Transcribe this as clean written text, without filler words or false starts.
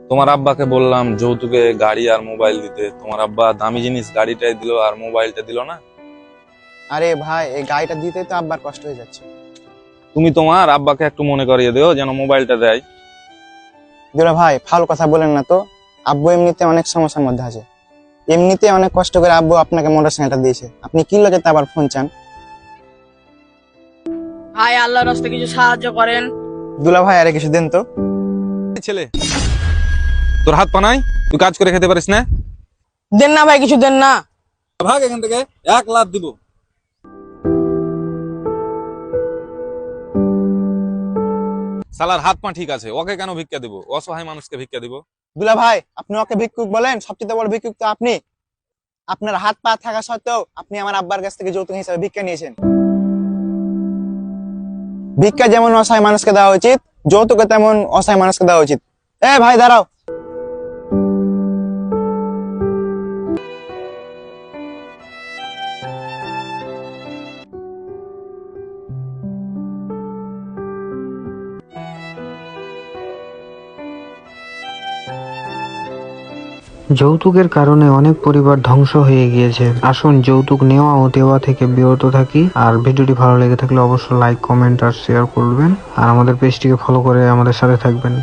তোমার আব্বাকে বললাম যৌতুকে গাড়ি আর মোবাইল দিতে, তোমার আব্বা দামি জিনিস গাড়িটাই দিল আর মোবাইলটা দিল না। আরে ভাই, এই গাড়িটা দিতে তো আব্বার কষ্ট হয়ে যাচ্ছে। তুমি তোমার আব্বাকে একটু মনে করিয়ে দিও যেন মোবাইলটা দেয়। দুলা ভাই, ফাউল কথা বলেন না তো। আব্বু এমনিতে অনেক সমস্যার মধ্যে আছে। এমনিতে অনেক কষ্ট করে আব্বু আপনাকে মোটরসাইকেলটা দিয়েছে, আপনি কি লজ্জাতে আবার ফোন চান? ভাই আল্লাহর রাস্তায় কিছু সাহায্য করেন। দুলা ভাই, আরে কিছু দেন তো। ছেলে, তোর হাত পা নাই? তুই কাজ করে খেতে পারিস না? দেন না ভাই, কিছু দেন না। ভাগ এখান থেকে, 1 লাখ দিব। শালার হাত পা ঠিক আছে, ওকে কেন ভিক্ষা দিব? অসহায় মানুষকে ভিক্ষা দিব? দুলা ভাই, আপনি ওকে ভিক্ষুক বলেন, সবচেয়ে বড় ভিক্ষুক তো আপনি। আপনার হাত পা থাকা সত্ত্বেও আপনি আমার আব্বার কাছ থেকে যৌতুক হিসাবে ভিক্ষা নিয়েছেন। ভিক্ষা যেমন অসহায় মানুষকে দেওয়া উচিত, যৌতুকে তেমন অসহায় মানুষকে দেওয়া উচিত। এ ভাই দাঁড়াও। যৌতুকের কারণে অনেক পরিবার ধ্বংস হয়ে গিয়েছে। আসুন যৌতুক নেওয়া ও দেওয়া থেকে বিরত থাকি। আর ভিডিওটি ভালো লেগে থাকলে অবশ্যই লাইক, কমেন্ট আর শেয়ার করবেন। আর আমাদের পেজটিকে ফলো করে আমাদের সাথে থাকবেন।